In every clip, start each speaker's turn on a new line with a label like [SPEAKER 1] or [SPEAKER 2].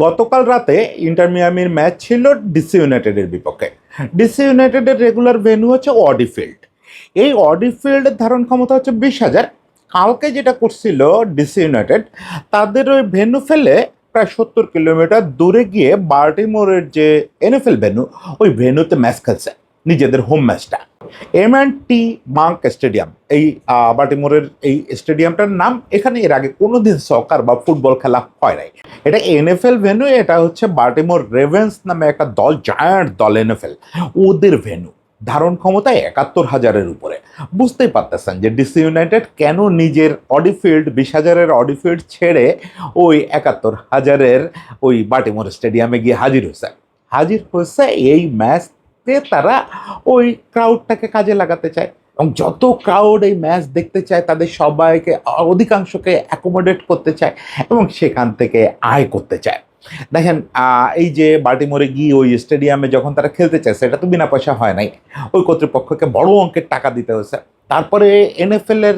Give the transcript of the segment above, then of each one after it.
[SPEAKER 1] গতকাল রাতে inter মিয়ামির match ছিল ডিসি ইউনাইটেডের বিপক্ষে। ডিসি ইউনাইটেডের রেগুলার ভেন্যু হচ্ছে অডি ফিল্ড। এই অডি ফিল্ডের ধারণ ক্ষমতা হচ্ছে 20,000। কালকে যেটা করছিল ডিসি ইউনাইটেড, তাদের ওই ভেন্যু ফেলে প্রায় 70 কিলোমিটার দূরে গিয়ে বাল্টিমোরের যে এনএফএল ভেন্যু, ওই ভেন্যুতে ম্যাচ খেলছে, নিজেদের হোম ম্যাচটা। এম&টি বাঙ্ক স্টেডিয়াম, এই বাল্টিমোরের এই স্টেডিয়ামটার নাম। এখানে এর আগে কোনোদিন সকার বা ফুটবল খেলা হয় নাই। এটা এনএফএল ভেন্যু। এটা হচ্ছে বাল্টিমোর রেভেন্স নামে একটা দল, জায়ান্ট দল এনএফএল, ওদের ভেন্যু। ধারণ ক্ষমতা 71,000-এর উপরে। বুঝতেই পারতেছেন যে ডিসি ইউনাইটেড কেন নিজের অডিফিল্ড 20,000-এর অডিফিল্ড ছেড়ে ওই 71,000-এর ওই বাল্টিমোর স্টেডিয়ামে গিয়ে হাজির হয়েছে এই ম্যাচ। তারা ওই ক্রাউডটাকে কাজে লাগাতে চায় এবং যত ক্রাউড এই ম্যাচ দেখতে চায় তাদের সবাইকে, অধিকাংশকে অ্যাকোমোডেট করতে চায় এবং সেখান থেকে আয় করতে চায়। দেখেন, এই যে বাল্টিমোরে গিয়ে ওই স্টেডিয়ামে যখন তারা খেলতে চায়, সেটা তো বিনা পয়সা হয় নাই। ওই কর্তৃপক্ষকে বড় অঙ্কের টাকা দিতে হয়েছে। তারপরে এনএফএল এর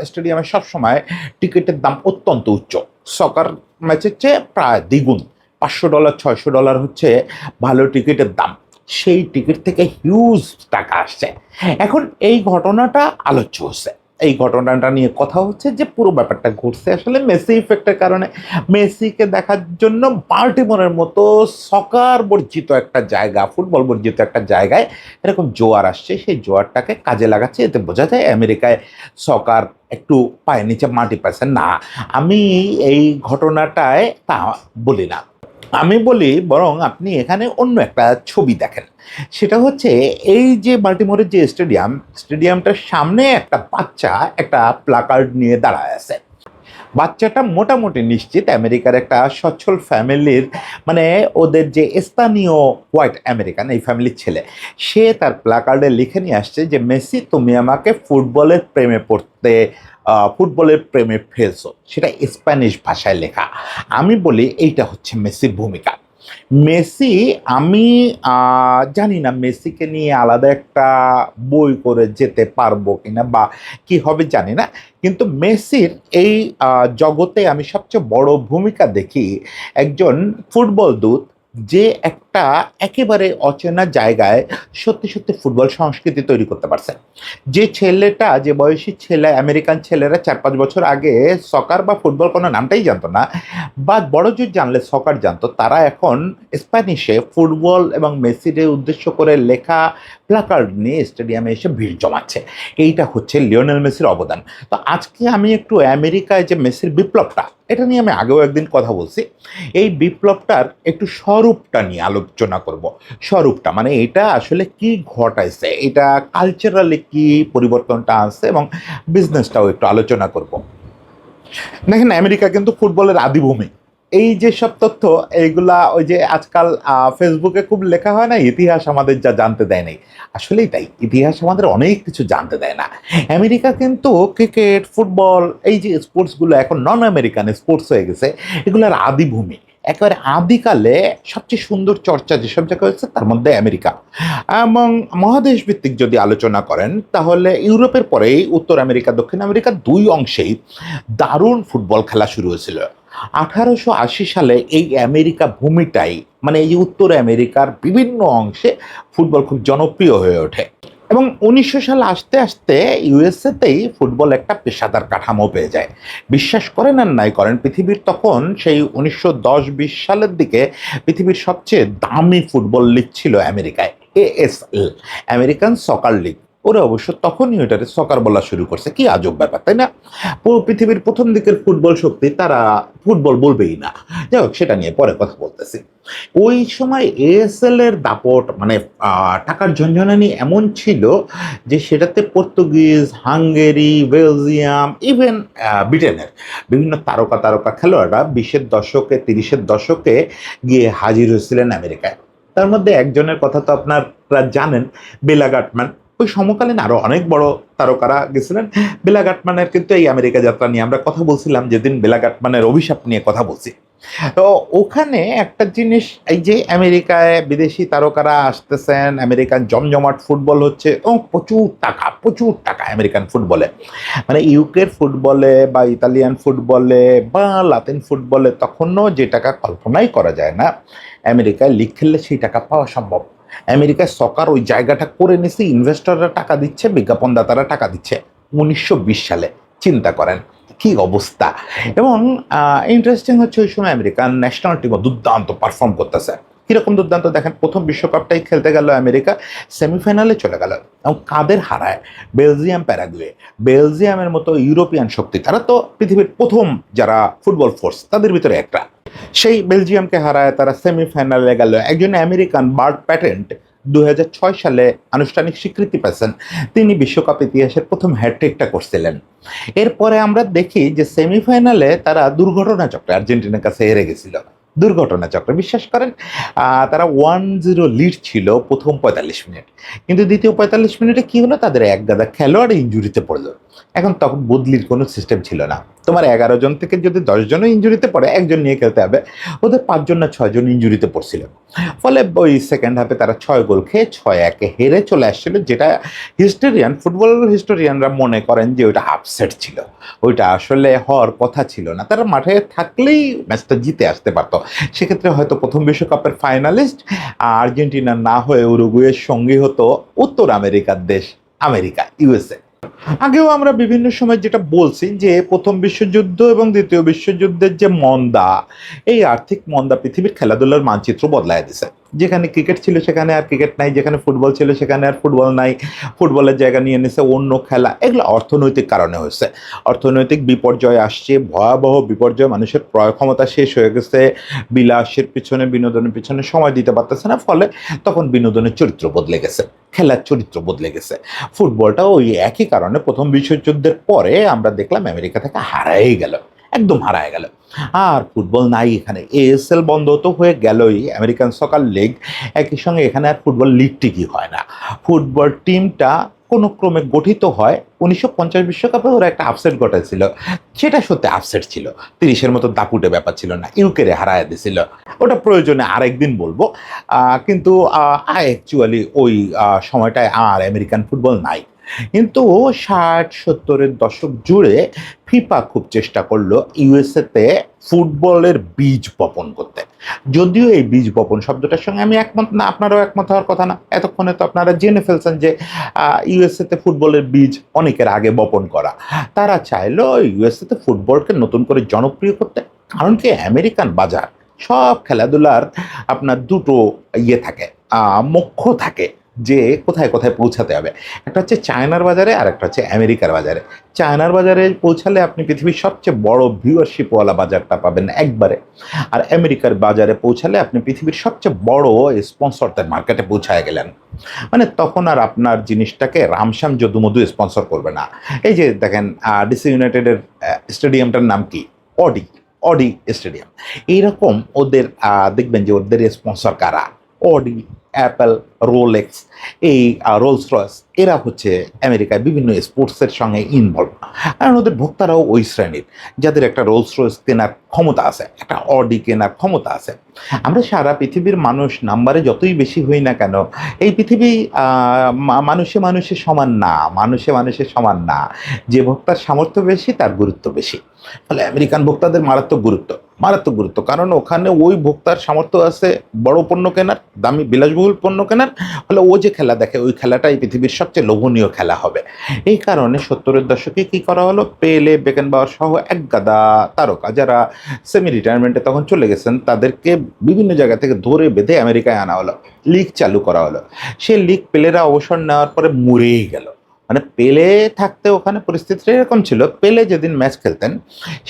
[SPEAKER 1] স্টেডিয়ামে সবসময় টিকিটের দাম অত্যন্ত উচ্চ, সকার ম্যাচের চেয়ে প্রায় দ্বিগুণ। $500 $600 হচ্ছে ভালো টিকিটের দাম। সেই টিকিট থেকে হিউজ টাকা আসছে। এখন এই ঘটনাটা আলোচ্য হচ্ছে, এই ঘটনাটা নিয়ে কথা হচ্ছে যে পুরো ব্যাপারটা ঘটছে আসলে মেসি ইফেক্টের কারণে। মেসিকে দেখার জন্য বাল্টিমোরের মতো সকার বর্জিত একটা জায়গা, ফুটবল বর্জিত একটা জায়গায় এরকম জোয়ার আসছে, সেই জোয়ারটাকে কাজে লাগাচ্ছে। এতে বোঝা যায় আমেরিকায় সকার একটু পায়ের নিচে মাটি পাচ্ছে না। আমি এই ঘটনাটায় তা বলি না, আমি বলি বরং আপনি এখানে অন্য একটা ছবি দেখেন। সেটা হচ্ছে এই যে বাল্টিমোরের যে স্টেডিয়ামটার সামনে একটা বাচ্চা একটা প্লাকার্ড নিয়ে দাঁড়ায় আছে। বাচ্চাটা মোটামুটি নিশ্চিত আমেরিকার একটা সচ্ছল ফ্যামিলির, মানে ওদের যে স্থানীয় হোয়াইট আমেরিকান এই ফ্যামিলির ছেলে। সে তার প্লাকার্ডে লিখে নিয়ে আসছে যে মেসি, তুমি আমাকে ফুটবলের প্রেমে ফেলছো। সেটা স্প্যানিশ ভাষায় লেখা। আমি বলি এইটা হচ্ছে মেসির ভূমিকা। মেসি, আমি জানি না মেসিকে নিয়ে আলাদা একটা বই করে যেতে পারবো কিনা বা কি হবে জানি না, কিন্তু মেসির এই জগতে আমি সবচেয়ে বড় ভূমিকা দেখি একজন ফুটবল দূত, যে একটা একেবারে অচেনা জায়গায় সত্যি সত্যি ফুটবল সংস্কৃতি তৈরি করতে পারছে। যে ছেলেটা, যে বয়সী ছেলে, আমেরিকান ছেলেরা 4-5 বছর আগে সকার বা ফুটবল কোনো নামটাই জানতো না, বা বড় জোর জানলে সকার জানতো, তারা এখন স্প্যানিশে ফুটবল এবং মেসিকে উদ্দেশ্য করে লেখা প্ল্যাকার্ড নিয়ে স্টেডিয়ামে এসে ভিড় জমাচ্ছে। এইটা হচ্ছে লিওনেল মেসির অবদান। তো আজকে আমি একটু আমেরিকায় যে মেসির বিপ্লবটা, এটা নিয়ে আমি আগেও একদিন কথা বলছি। এই বিপ্লবটার একটু স্বরূপটা নিয়ে আলোচনা করব। স্বরূপটা মানে এটা আসলে কি ঘটাইছে, এটা কালচারালি কি পরিবর্তনটা আসছে, এবং বিজনেসটাও একটু আলোচনা করব। দেখেন, আমেরিকা কিন্তু ফুটবলের আদিভূমি। এই যে সব তথ্য, এইগুলা ওই যে আজকাল ফেসবুকে খুব লেখা হয় না, ইতিহাস আমাদের যা জানতে দেয় নাই। আসলেই তাই, ইতিহাস আমাদের অনেক কিছু জানতে দেয় না। আমেরিকা কিন্তু ক্রিকেট, ফুটবল, এই যে স্পোর্টসগুলো এখন নন আমেরিকান স্পোর্টস হয়ে গেছে, এগুলোর আদিভূমি। একেবারে আদিকালে সবচেয়ে সুন্দর চর্চা যেসব জায়গায় হচ্ছে তার মধ্যে আমেরিকা। এবং মহাদেশ ভিত্তিক যদি আলোচনা করেন, তাহলে ইউরোপের পরেই উত্তর আমেরিকা, দক্ষিণ আমেরিকা দুই অংশেই দারুণ ফুটবল খেলা শুরু হয়েছিল। 1880 সালে এই আমেরিকা ভূমিটাই, মানে এই উত্তর আমেরিকার বিভিন্ন অংশে ফুটবল খুব জনপ্রিয় হয়ে ওঠে। এবং 1900 সালে আসতে আসতে ইউএসএতেই ফুটবল একটা পেশাদার কাঠামো পেয়ে যায়। বিশ্বাস করেন আর নাই করেন, পৃথিবীর তখন সেই 1910-20 সালের দিকে পৃথিবীর সবচেয়ে দামি ফুটবল লিগ ছিল আমেরিকায়, এএসএল, আমেরিকান সকার লিগ। ওরা অবশ্য তখনই ওইটারে সকার বলা শুরু করছে। কি আজব ব্যাপার, তাই না? পুরো পৃথিবীর প্রথম দিকের ফুটবল শক্তি, তারা ফুটবল বলবেই না। যাই হোক, সেটা নিয়ে পরে কথা বলতেছি। ওই সময় এএসএল এর দাপট, মানে টাকার ঝনঝনানি এমন ছিল যে সেটাতে পর্তুগিজ, হাঙ্গেরি, বেলজিয়াম, ইভেন ব্রিটেনের বিভিন্ন তারকা তারকা খেলোয়াড়রা 20-এর দশকে, 30-এর দশকে গিয়ে হাজির হয়েছিলেন আমেরিকায়। তার মধ্যে একজনের কথা তো আপনারা জানেন, বেলা গাটম্যান। ওই সমকালীন আরো অনেক বড় তারকারা গেছিলেন। বেলা গাটম্যানের কিন্তু এই আমেরিকা যাত্রা নিয়ে আমরা কথা বলছিলাম যেদিন বেলা গাটম্যানের অভিশাপ নিয়ে কথা বলছি। তো ওখানে একটা জিনিস, এই যে আমেরিকায় বিদেশি তারকারা আসতেছেন, আমেরিকান জমজমাট ফুটবল হচ্ছে এবং প্রচুর টাকা আমেরিকান ফুটবলে। মানে ইউকের ফুটবলে বা ইতালিয়ান ফুটবলে বা লাতিন ফুটবলে তখনও যে টাকা কল্পনাই করা যায় না, আমেরিকায় লিগ খেললে সেই টাকা পাওয়া সম্ভব। আমেরিকায় সকার ওই জায়গাটা করে নিছে, ইনভেস্টররা টাকা দিচ্ছে, বিজ্ঞাপনদাতারা টাকা দিচ্ছে 1920 সালে। চিন্তা করেন কি অবস্থা। এবং ইন্টারেস্টিং হচ্ছে ওই সময় আমেরিকান ন্যাশনাল টিমও দুর্দান্ত পারফর্ম করতেছে। কিরকম দুর্দান্ত দেখেন, প্রথম বিশ্বকাপটাই খেলতে গেল আমেরিকা, সেমিফাইনালে চলে গেল এবং কাদের হারায়? Belgium, Paraguay. বেলজিয়ামের মতো ইউরোপিয়ান শক্তি, তারা তো পৃথিবীর প্রথম যারা ফুটবল ফোর্স তাদের ভিতরে একটা, সেই বেলজিয়ামকে হারায় তারা সেমিফাইনালে গেল। একজন আমেরিকান বার্ট প্যাটেন্ট 2006 সালে আনুষ্ঠানিক স্বীকৃতি পেয়েছেন, তিনি বিশ্বকাপ ইতিহাসের প্রথম হ্যাটট্রিকটা করছিলেন। এরপরে আমরা দেখি যে সেমিফাইনালে তারা দুর্ঘটনা চক্রে আর্জেন্টিনার কাছে হেরে গেছিল। দুর্ঘটনা চক্রে, বিশ্বাস করেন, তারা 1-0 লিড ছিল প্রথম 45 মিনিট, কিন্তু দ্বিতীয় 45 মিনিটে কি হলো, তাদের এক গাদা খেলোয়াড় ইঞ্জুরিতে পড়লো। এখন তখন বদলির কোনো সিস্টেম ছিল না, তোমার 11 জন থেকে যদি 10 জনও ইঞ্জুরিতে পড়ে, একজন নিয়ে খেলতে হবে। ওদের 5 জন না 6 জন ইঞ্জুরিতে পড়ছিল। ফলে ওই সেকেন্ড হাফে তারা 6 গোল খেয়ে 6-1 হেরে চলে আসছিল, যেটা ফুটবল হিস্টোরিয়ানরা মনে করেন যে ওইটা আপসেট ছিল, ওইটা আসলে হওয়ার কথা ছিল না। তারা মাঠে থাকলেই ম্যাচটা জিতে আসতে পারতো। সেক্ষেত্রে হয়তো প্রথম বিশ্বকাপের ফাইনালিস্ট আর্জেন্টিনা না হয়ে উরুগুয়ের সঙ্গী হতো উত্তর আমেরিকার দেশ আমেরিকা, ইউএসএ। আগেও আমরা বিভিন্ন সময় যেটা বলছি যে প্রথম বিশ্বযুদ্ধ এবং দ্বিতীয় বিশ্বযুদ্ধের যে মন্দা, এই আর্থিক মন্দা পৃথিবীর খেলাধুলার মানচিত্র বদলায় দিছে। যেখানে ক্রিকেট ছিল সেখানে আর ক্রিকেট নাই, যেখানে ফুটবল ছিল সেখানে আর ফুটবল নাই, ফুটবলের জায়গা নিয়ে নিছে অন্য খেলা। এগুলো অর্থনৈতিক কারণে হয়েছে। অর্থনৈতিক বিপর্যয় আসছে, ভয়াবহ বিপর্যয়, মানুষের ক্রয় ক্ষমতা শেষ হয়ে গেছে, বিলাসের পিছনে বিনোদনের পিছনে সময় দিতে পারতেছে না, ফলে তখন বিনোদনের চরিত্র বদলে গেছে, খেলার চরিত্র বদলে গেছে। ফুটবলটা ওই একই কারণে প্রথম বিশ্বযুদ্ধের পরে আমরা দেখলাম আমেরিকা থেকে হারাই গেল, একদম হারায় গেল। আর ফুটবল নাই এখানে, এএসএল বন্ধ তো হয়ে গেলই, আমেরিকান সকার লিগ, একই সঙ্গে এখানে আর ফুটবল লিগ টিকই হয় না। ফুটবল টিমটা কোনো ক্রমে গঠিত হয় 1950 বিশ্বকাপে, ওরা একটা আপসেট ঘটেছিল, সেটা সত্যি আপসেট ছিল, 30-এর মতো দাপুটে ব্যাপার ছিল না, ইউকেরে হারায় দিছিল। ওটা প্রয়োজনে আরেকদিন বলবো। কিন্তু অ্যাকচুয়ালি ওই সময়টায় আর আমেরিকান ফুটবল নাই। কিন্তু 60-70-এর দশক জুড়ে ফিফা খুব চেষ্টা করলো ইউএসএতে ফুটবলের বীজ বপন করতে। যদিও এই বীজ বপন শব্দটার সঙ্গে আমি একমত না, আপনারাও একমত হওয়ার কথা না। এতক্ষণে তো আপনারা জেনে ফেলছেন যে ইউএসএতে ফুটবলের বীজ অনেকের আগে বপন করা। তারা চাইলো ইউএসএতে ফুটবলকে নতুন করে জনপ্রিয় করতে, কারণ কি আমেরিকান বাজার, সব খেলাধুলার আপনার দুটো ইয়ে থাকে, মুখ্য থাকে যে কোথায় কোথায় পৌঁছাতে হবে। একটা হচ্ছে চায়নার বাজারে আর একটা হচ্ছে আমেরিকার বাজারে। চায়নার বাজারে পৌঁছালে আপনি পৃথিবীর সবচেয়ে বড় ভিউয়ারশিপওয়ালা বাজারটা পাবেন একবারে, আর আমেরিকার বাজারে পৌঁছালে আপনি পৃথিবীর সবচেয়ে বড় স্পন্সরদের মার্কেটে পৌঁছায় গেলেন। মানে তখন আর আপনার জিনিসটাকে রামশ্যাম যদুমধু স্পন্সর করবে না। এই যে দেখেন ডিসি ইউনাইটেডের স্টেডিয়ামটার নাম কি? Audi, Audi stadium. এইরকম ওদের দেখবেন যে ওদের স্পন্সর কারা? অডি, অ্যাপেল, রোলেক্স, এই রোলস রয়েস, এরা হচ্ছে আমেরিকায় বিভিন্ন স্পোর্টসের সঙ্গে ইনভলভ। কারণ ওদের ভোক্তারাও ওই শ্রেণীর, যাদের একটা রোলস রয়েস কেনার ক্ষমতা আছে, একটা অডি কেনার ক্ষমতা আছে। আমরা সারা পৃথিবীর মানুষ নাম্বারে যতই বেশি হই না কেন, এই পৃথিবী মানুষে মানুষে সমান না, মানুষে মানুষে সমান না। যে ভোক্তার সামর্থ্য বেশি তার গুরুত্ব বেশি। ফলে আমেরিকান ভোক্তাদের মারাত্মক গুরুত্ব, মারাত্মক গুরুত্ব, কারণ ওখানে ওই ভোক্তার সামর্থ্য আছে বড় পণ্য কেনার, দামি বিলাসবহুল পণ্য কেনার। ফলে ও যে খেলা দেখে ওই খেলাটাই পৃথিবীর সবচেয়ে লোভনীয় খেলা হবে। এই কারণে 70-এর দশকে কি করা হলো, পেলে, বেকেনবাওয়ার সহ এক গাদা তারকা যারা সেমি রিটায়ারমেন্টে তখন চলে গেছেন, তাদেরকে বিভিন্ন জায়গা থেকে ধরে বেঁধে আমেরিকায় আনা হলো, লিগ চালু করা হলো। সে লিগ পেলেরা অবসর নেওয়ার পরে মরেই গেল। মানে পেলে থাকতে ওখানে পরিস্থিতিটা এরকম ছিল, পেলে যেদিন ম্যাচ খেলতেন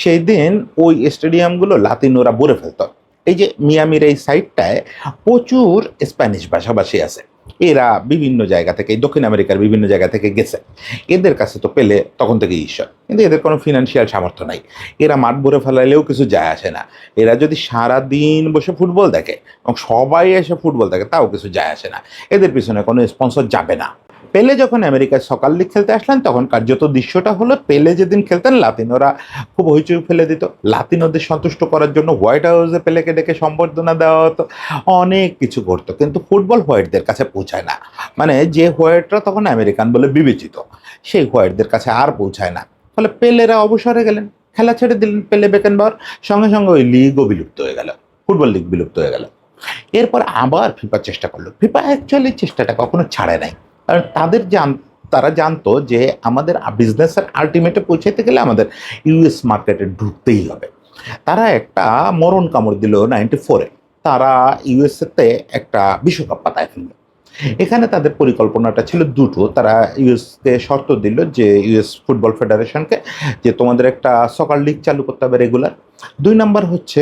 [SPEAKER 1] সেই দিন ওই স্টেডিয়ামগুলো লাতিনোরা ভরে ফেলত। এই যে মিয়ামির এই সাইডটায় প্রচুর স্প্যানিশ ভাষাভাষী আছে, এরা বিভিন্ন জায়গা থেকে, দক্ষিণ আমেরিকার বিভিন্ন জায়গা থেকে গেছে। এদের কাছে তো পেলে তখন থেকে ঈশ্বর, কিন্তু এদের কোনো ফিনান্সিয়াল সামর্থ্য নাই। এরা মাঠ ভরে ফেলাইলেও কিছু যায় আসে না। এরা যদি সারা দিন বসে ফুটবল দেখে এবং সবাই এসে ফুটবল দেখে, তাও কিছু যায় আসে না, এদের পিছনে কোনো স্পন্সর যাবে না। পেলে যখন আমেরিকায় সকার লিগ খেলতে আসলেন তখন কার্যত দৃশ্যটা হলো পেলে যেদিন খেলতেন লাতিনোরা খুব হইচই ফেলে দিত, লাতিনোদের সন্তুষ্ট করার জন্য হোয়াইট হাউসে পেলেকে ডেকে সম্বর্ধনা দেওয়া হতো, অনেক কিছু করতো, কিন্তু ফুটবল হোয়াইটদের কাছে পৌঁছায় না। মানে যে হোয়াইটরা তখন আমেরিকান বলে বিবেচিত সেই হোয়াইটদের কাছে আর পৌঁছায় না। ফলে পেলেরা অবসরে গেলেন, খেলা ছেড়ে দিলেন পেলে বেকেনবাওয়ার, সঙ্গে সঙ্গে ওই লিগও বিলুপ্ত হয়ে গেল, ফুটবল লিগ বিলুপ্ত হয়ে গেল। এরপর আবার ফিফা চেষ্টা করলো, ফিফা অ্যাকচুয়ালি চেষ্টাটা কখনো ছাড়ে নাই, কারণ তারা জানতো যে আমাদের বিজনেসের আলটিমেটে পৌঁছাতে গেলে আমাদের ইউএস মার্কেটে ঢুকতেই হবে। তারা একটা মরণ কামড় দিল 94-এ, তারা ইউএসএতে একটা বিশ্বকাপ পাতায় ফেলল। এখানে তাদের পরিকল্পনাটা ছিল দুটো, তারা ইউএসকে শর্ত দিল যে ইউএস ফুটবল ফেডারেশনকে যে তোমাদের একটা সকার লিগ চালু করতে হবে রেগুলার। 2 নাম্বার হচ্ছে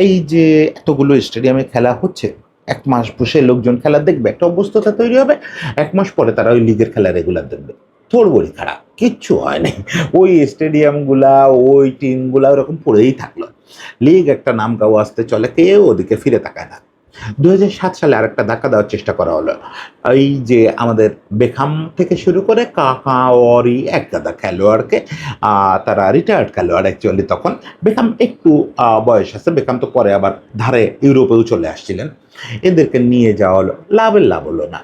[SPEAKER 1] এই যে এতগুলো স্টেডিয়ামে খেলা হচ্ছে, 1 মাস বসে লোকজন খেলা দেখবে, একটা অভ্যস্ততা তৈরি হবে, 1 মাস পরে তারা ওই লিগের খেলা রেগুলার দেখবে। থোড়বড়ি খারাপ কিচ্ছু হয়নি, ওই স্টেডিয়ামগুলা ওই টিমগুলা ওরকম পড়েই থাকলো। লিগ একটা নাম গাও আসতে চলে, কেউ ওদিকে ফিরে তাকায় না। 2007 সালে আরেকটা ধাক্কা দেওয়ার চেষ্টা করা হলো, এই যে আমাদের বেখাম থেকে শুরু করে কাকা অরি এক গাদা খেলোয়াড়কে, তারা রিটায়ার্ড খেলোয়াড় অ্যাকচুয়ালি, তখন বেখাম একটু বয়স আছে, বেখাম তো পরে আবার ধারে ইউরোপেও চলে আসছিলেন, এদেরকে নিয়ে যাওয়া হলো, লাভের লাভ হলো না।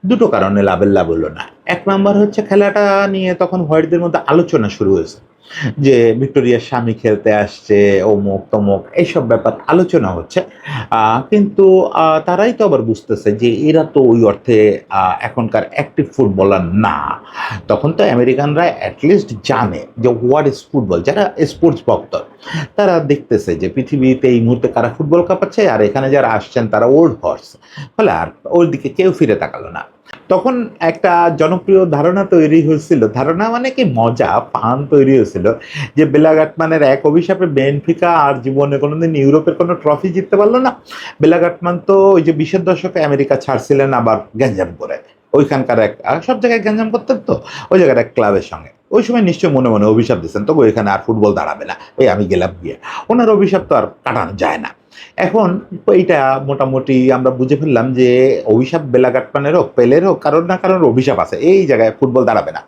[SPEAKER 1] দুটো কারণে লাভের লাভ হলো না। 1 নাম্বার হচ্ছে খেলাটা নিয়ে তখন হোয়াইটদের মধ্যে আলোচনা শুরু হয়েছে যে ভিক্টোরিয়ার স্বামী খেলতে আসছে, অমুক তমুক এইসব ব্যাপার আলোচনা হচ্ছে, কিন্তু তারাই তো আবার বুঝতেছে যে এরা তো ওই অর্থে এখনকার অ্যাক্টিভ ফুটবলার না। তখন তো আমেরিকানরা অ্যাটলিস্ট জানে যে হোয়াট ইজ ফুটবল, যারা স্পোর্টস ভক্ত তারা দেখতেছে যে পৃথিবীতে এই মুহূর্তে কারা ফুটবল কাঁপাচ্ছে, আর এখানে যারা আসছেন তারা ওল্ড হর্স। ফলে আর ওর দিকে কেউ ফিরে তাকালো না। তখন একটা জনপ্রিয় ধারণা তৈরি হয়েছিল, ধারণা মানে কি মজা পান তৈরি হয়েছিল, যে বেলা গাটমানের এক অভিশাপে বেনফিকা আর জীবনে কোনোদিন ইউরোপের কোনো ট্রফি জিততে পারলো না। বেলা গাটমান তো ওই যে 20-এর দশকে আমেরিকা ছাড়ছিলেন আবার গ্যাঞ্জাম করে, ওইখানকার এক সব জায়গায় গ্যাঞ্জাম করতেন তো, ওই জায়গার এক ক্লাবের সঙ্গে ওই সময় নিশ্চয়ই মনে মনে অভিশাপ দিচ্ছেন, তবু এখানে আর ফুটবল দাঁড়াবে না, এই আমি গেলাম গিয়ে। ওনার অভিশাপ তো আর কাটানো যায় না। এখন এইটা মোটামুটি আমরা বুঝে ফেললাম যে অভিশাপ বেলা গাটমানের হোক পেলের হোক, কারোর না কারোর অভিশাপ আছে, এই জায়গায় ফুটবল দাঁড়াবে না।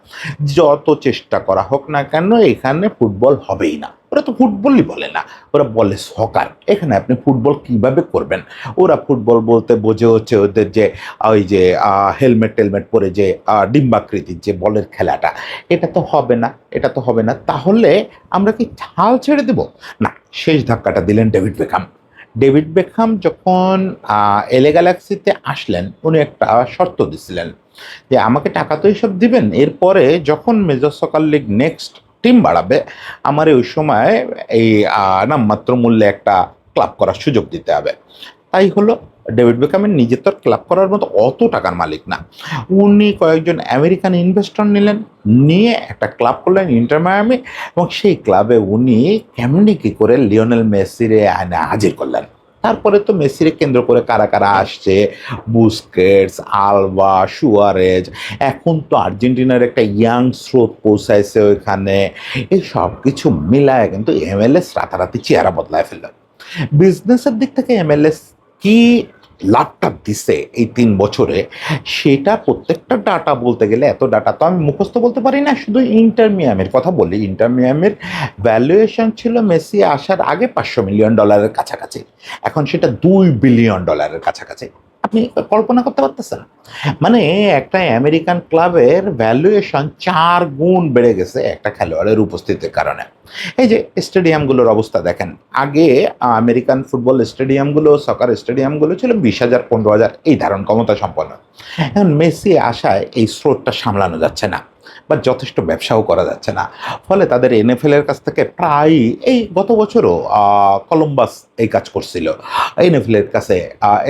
[SPEAKER 1] যত চেষ্টা করা হোক না কেন এখানে ফুটবল হবেই না। ওরা তো ফুটবলই বলে না, ওরা বলে সকার। এখানে আপনি ফুটবল কিভাবে করবেন? ওরা ফুটবল বলতে বোঝে হচ্ছে ওদের যে ওই যে হেলমেট টেলমেট পরে যে ডিম্বাকৃতির যে বলের খেলাটা, এটা তো হবে না, এটা তো হবে না। তাহলে আমরা কি হাল ছেড়ে দেব? না, শেষ ধাক্কাটা দিলেন ডেভিড বেকহাম। ডেভিড বেকহাম যখন এলে গ্যালাক্সিতে আসলেন, উনি একটা শর্ত দিছিলেন যে আমাকে টাকা তো এইসব দিবেন, এরপরে যখন মেজর সকার লিগ নেক্সট টিম বাড়াবে আমার ওই সময় এই নামমাত্র মূল্যে একটা ক্লাব করার সুযোগ দিতে হবে। তাই হলো। ডেভিড বেকহামের নিজে তো ক্লাব করার মতো অত টাকার মালিক না, উনি কয়েকজন আমেরিকান ইনভেস্টর নিলেন, নিয়ে একটা ক্লাব করলেন ইন্টার মায়ামি, এবং সেই ক্লাবে উনি কেমনি কী করে লিওনেল মেসিরে আয়না হাজির করলেন। তারপরে তো মেসিরে কেন্দ্র করে কারা কারা আসছে, বুস্কেটস, আলবা, সুয়ারেজ, এখন তো আর্জেন্টিনার একটা ইয়াং স্রোত পৌঁছাইছে ওইখানে। এই সব কিছু মিলায় কিন্তু এমএলএস রাতারাতি চেহারা বদলায় ফেলল। বিজনেসের দিক থেকে এমএলএস কি লাভটা দিছে এই 3 বছরে, সেটা প্রত্যেকটা ডাটা বলতে গেলে, এত ডাটা তো আমি মুখস্থ বলতে পারি না, শুধু ইন্টার মিয়ামির কথা বলি। ইন্টার মিয়ামির ভ্যালুয়েশন ছিল মেসি আসার আগে $500 মিলিয়ন কাছাকাছি, এখন সেটা $2 বিলিয়ন কাছাকাছি। আপনি কল্পনা করতে পারতেছেন? মানে একটা আমেরিকান ক্লাবের ভ্যালুয়েশন 4 গুণ বেড়ে গেছে একটা খেলোয়াড়ের উপস্থিতির কারণে। এই যে স্টেডিয়ামগুলোর অবস্থা দেখেন, আগে আমেরিকান ফুটবল স্টেডিয়ামগুলো, সকার স্টেডিয়ামগুলো ছিল 20,000 15,000 এই ধারণ ক্ষমতা সম্পন্ন। এখন মেসি আসায় এই স্রোতটা সামলানো যাচ্ছে না, বা যথেষ্ট ব্যবসাও করা যাচ্ছে না। ফলে তাদের এনএফএলের কাছ থেকে প্রায়, এই গত বছরও কলম্বাস এই কাজ করছিল, এনএফএলের কাছে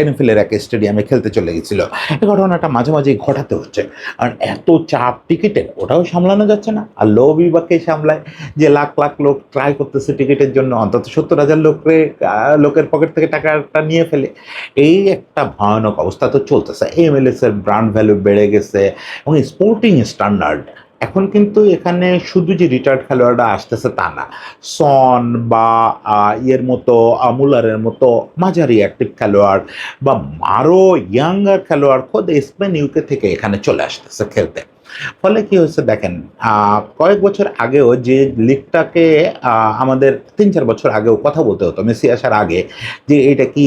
[SPEAKER 1] এনএফএলের এক স্টেডিয়ামে খেলতে চলে গেছিল। এই ঘটনাটা মাঝে মাঝেই ঘটাতে হচ্ছে, কারণ এত চাপ টিকিটের, ওটাও সামলানো যাচ্ছে না। আর লো বিভাগকে সামলায় যে লাখ লাখ লোক ট্রাই করতেছে টিকিটের জন্য, অন্তত 70,000 লোকের পকেট থেকে টাকাটা নিয়ে ফেলে। এই একটা ভয়ানক অবস্থা তো চলতেছে। এমএলএস এর ব্র্যান্ড ভ্যালু বেড়ে গেছে, এবং স্পোর্টিং স্ট্যান্ডার্ড এখন কিন্তু এখানে শুধু যে রিটায়ার্ড খেলোয়াড়রা আসতেছে তা না, সন বা ইয়ের মতো মুলারের মতো মাঝারি অ্যাক্টিভ খেলোয়াড় বা আরও ইয়াঙ্গার খেলোয়াড় খোদ স্পেন ইউকে থেকে এখানে চলে আসতেছে খেলতে। ফলে কি হয়েছে দেখেন, কয়েক বছর আগেও যে লিগটাকে আমাদের 3-4 বছর আগেও কথা বলতে হতো মেসি আসার আগে, যে এটা কি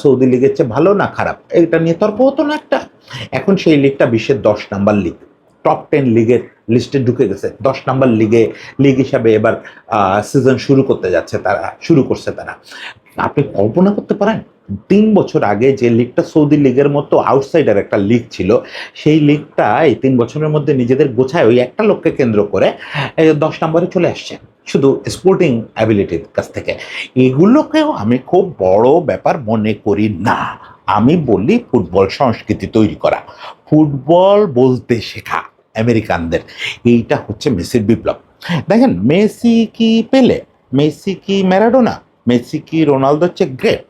[SPEAKER 1] সৌদি লিগের চেয়ে ভালো না খারাপ, এটা নিয়ে তর্ক হতো না একটা। এখন সেই লিগটা বিশ্বের 10 নম্বর লিগ, টপ 10 লিগের লিস্টে ঢুকে গেছে। 10 নম্বর লিগ হিসাবে এবার সিজন শুরু করছে তারা। আপনি কল্পনা করতে পারেন 3 বছর আগে যে লিগটা সৌদি লিগের মতো আউটসাইডার একটা লিগ ছিল, সেই লিগটা এই 3 বছরের মধ্যে নিজেদের গোছায় ওই একটা লোককে কেন্দ্র করে 10 নম্বরে চলে আসছে, শুধু স্পোর্টিং অ্যাবিলিটির কাছ থেকে। এগুলোকেও আমি খুব বড় ব্যাপার মনে করি না। আমি বলি ফুটবল সংস্কৃতি তৈরি করা, ফুটবল বলতে শেখা আমেরিকানদের, এইটা হচ্ছে মেসির বিপ্লব। দেখেন, মেসি কি পেলে, মেসি কি ম্যারাডোনা, মেসি কি রোনালদোর চেয়ে গ্রেট,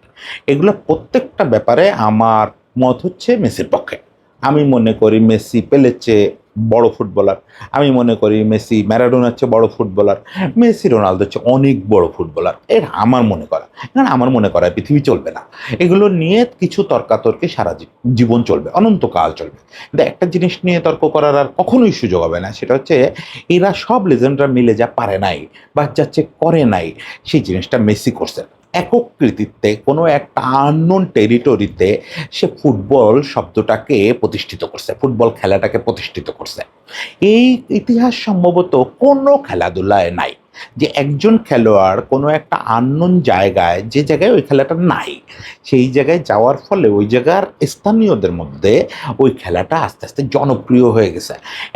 [SPEAKER 1] এগুলো প্রত্যেকটা ব্যাপারে আমার মত হচ্ছে মেসির পক্ষে। আমি মনে করি মেসি পেলের চেয়ে বড় ফুটবলার, আমি মনে করি মেসি ম্যারাডোনার চেয়ে বড় ফুটবলার, মেসি রোনালদোর চেয়ে অনেক বড় ফুটবলার, এর আমার মনে করা। কারণ আমার মনে করা পৃথিবী চলবে না, এগুলো নিয়ে কিছু তর্কাতর্কি সারা জীবন চলবে, অনন্তকাল চলবে। কিন্তু একটা জিনিস নিয়ে তর্ক করার আর কখনোই সুযোগ হবে না, সেটা হচ্ছে এরা সব লেজেন্ডরা মিলে যা পারে নাই বা যাচ্ছে করে নাই, সেই জিনিসটা মেসি করছে একক কৃতিত্বে কোনো একটা আননোন টেরিটরিতে। সে ফুটবল শব্দটাকে প্রতিষ্ঠিত করছে, ফুটবল খেলাটাকে প্রতিষ্ঠিত করছে। এই ইতিহাস সম্ভবত কোনো খেলাধুলায় নাই যে একজন খেলোয়াড় কোনো একটা আননোন জায়গায়, যে জায়গায় ওই খেলাটা নাই, সেই জায়গায় যাওয়ার ফলে ওই জায়গার স্থানীয়দের মধ্যে ওই খেলাটা আস্তে আস্তে জনপ্রিয় হয়ে গেছে।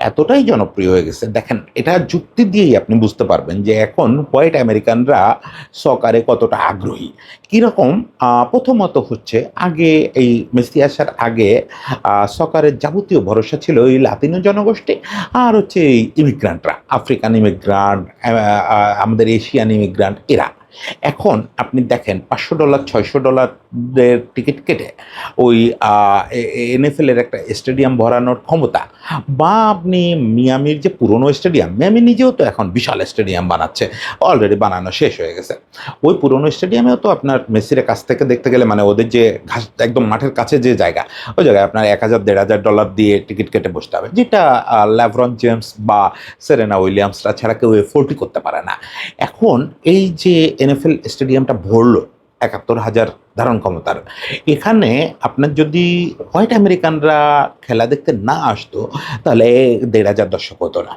[SPEAKER 1] এতটাই জনপ্রিয় হয়ে গেছে, দেখেন এটা যুক্তি দিয়েই আপনি বুঝতে পারবেন যে এখন হোয়াইট আমেরিকানরা সকারে কতটা আগ্রহী। কীরকম, প্রথমত হচ্ছে আগে এই মেসি আসার আগে সকারের যাবতীয় ভরসা ছিল ওই লাতিনো জনগোষ্ঠী আর হচ্ছে এই ইমিগ্রান্টরা, আফ্রিকান ইমিগ্রান্ট, আমাদের এশিয়ান ইমিগ্রান্ট এরা। এখন আপনি দেখেন $500 $600 টিকিট কেটে ওই NFL এর একটা স্টেডিয়াম ভরানোর ক্ষমতা, বা আপনি মিয়ামির যে পুরনো স্টেডিয়াম, মিয়ামি নিজেও তো এখন বিশাল স্টেডিয়াম বানাচ্ছে, অলরেডি বানানো শেষ হয়ে গেছে। ওই পুরনো স্টেডিয়ামেও তো আপনার মেসির কাছ থেকে দেখতে গেলে, মানে ওদের যে ঘাস একদম মাঠের কাছে যে জায়গা, ওই জায়গায় আপনার $1000-1500 দিয়ে টিকিট কেটে বসতে হবে, যেটা ল্যাভরন জেমস বা সেরেনা উইলিয়ামসরা ছাড়া কেউ এফোর্ডই করতে পারে না। এখন এই যে NFL স্টেডিয়ামটা ভরলো 71,000 ধারণ ক্ষমতার, এখানে আপনার যদি হোয়াইট আমেরিকানরা খেলা দেখতে না আসতো, তাহলে 1,500 দর্শক হতো না।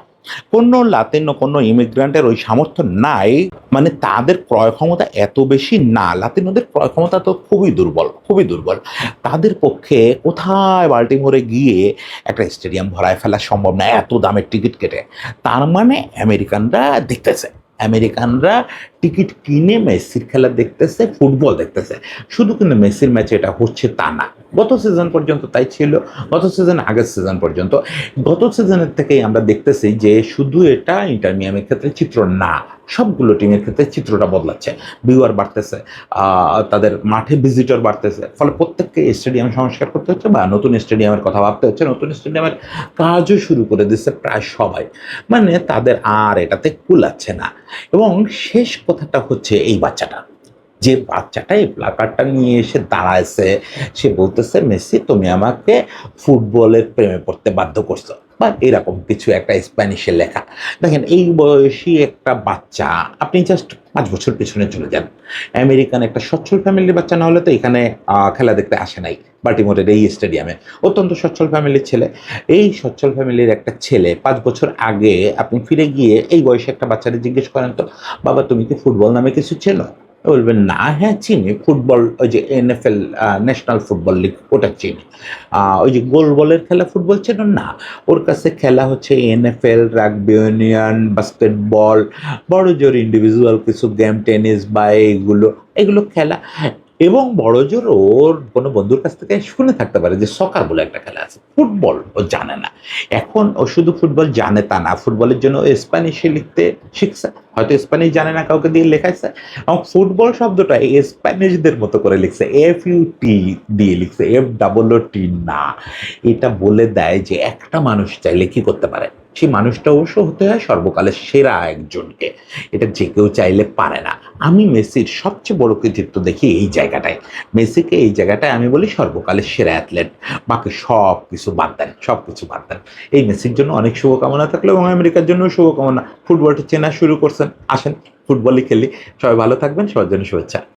[SPEAKER 1] কোনো লাতিনো কোনো ইমিগ্রান্টের ওই সামর্থ্য নাই, মানে তাদের ক্রয় ক্ষমতা এত বেশি না, লাতিনোদের ক্রয় ক্ষমতা তো খুবই দুর্বল, খুবই দুর্বল। তাদের পক্ষে কোথায় বাল্টিমোরে গিয়ে একটা স্টেডিয়াম ভরায় ফেলা সম্ভব না এত দামের টিকিট কেটে। তার মানে আমেরিকানরা দেখতেছে, আমেরিকানরা টিকিট কিনে মেসির খেলা দেখতেছে, ফুটবল দেখতেছে। শুধু কিন্তু মেসির ম্যাচে এটা হচ্ছে তা না, গত সিজন পর্যন্ত তাই ছিল, গত সিজন আগের সিজন পর্যন্ত। গত সিজনের থেকেই আমরা দেখতেছি যে শুধু এটা ইন্টার মিয়ামির ক্ষেত্রে চিত্র না, সবগুলো টিমের ক্ষেত্রে চিত্রটা বদলাচ্ছে, ভিউয়ার বাড়তেছে, তাদের মাঠে ভিজিটর বাড়তেছে, ফলে প্রত্যেককে স্টেডিয়াম সংস্কার করতে হচ্ছে বা নতুন স্টেডিয়ামের কথা ভাবতে হচ্ছে, নতুন স্টেডিয়ামের কাজও শুরু করে দিচ্ছে প্রায় সবাই, মানে তাদের আর এটাতে কুলাচ্ছে না। এবং শেষ কথাটা হচ্ছে এই বাচ্চাটা, যে বাচ্চাটা এই প্লাকার্ডটা নিয়ে এসে দাঁড়াইছে, সে বলতেছে মেসি তুমি আমাকে ফুটবলের প্রেমে পড়তে বাধ্য করছো, বা এরকম কিছু একটা স্প্যানিশে লেখা। দেখেন এই বয়সী একটা বাচ্চা, আপনি জাস্ট 5 বছর পেছনে চলে যান, আমেরিকান একটা সচ্ছল ফ্যামিলির বাচ্চা না হলে তো এখানে খেলা দেখতে আসে নাই বাল্টিমোরের এই স্টেডিয়ামে, অত্যন্ত সচ্ছল ফ্যামিলির ছেলে। এই সচ্ছল ফ্যামিলির একটা ছেলে 5 বছর আগে আপনি ফিরে গিয়ে এই বয়সে একটা বাচ্চাকে জিজ্ঞেস করেন তো, বাবা তুমি কি ফুটবল নামে কিছু চেনো? বলবেন না, হ্যাঁ চিনি ফুটবল, ওই যে NFL ন্যাশনাল ফুটবল লিগ ওটা চিনি। ওই যে গোল বলের খেলা ফুটবল চেনো না, ওর কাছে খেলা হচ্ছে NFL, রাগবি ইউনিয়ন, বাস্কেটবল, বড় জোর ইন্ডিভিজুয়াল কিছু গেম, টেনিস বা এগুলো এগুলো খেলা। এবং বড় জোর ওর কোনো বন্ধুর কাছ থেকে শুনে থাকতে পারে যে সকার বলে একটা খেলা আছে, ফুটবল ও জানে না। এখন ও শুধু ফুটবল জানে তা না, ফুটবলের জন্য ও স্প্যানিশে লিখতে শিখছে, হয়তো স্প্যানিশ জানে না, কাউকে দিয়ে লেখাইছে, এবং ফুটবল শব্দটা স্প্যানিশদের মতো করে লিখছে, FUT দিয়ে লিখছে, FOOT না। এটা বলে দেয় যে একটা মানুষ চাইলে কি করতে পারে, সেই মানুষটা অবশ্য হতে হয় সর্বকালের সেরা একজনকে, এটা যে কেউ চাইলে পারে না। আমি মেসির সবচেয়ে বড় কৃতিত্ব দেখি এই জায়গাটায়, মেসিকে এই জায়গাটায় আমি বলি সর্বকালের সেরা অ্যাথলেট। বাকি সব কিছু বাদ দেন, সব কিছু বাদ দেন। এই মেসির জন্য অনেক শুভকামনা থাকলো, এবং আমেরিকার জন্য শুভকামনা। ফুটবলটা চেনা শুরু করছেন, আসেন ফুটবলই খেলি। সবাই ভালো থাকবেন, সবার জন্য শুভেচ্ছা।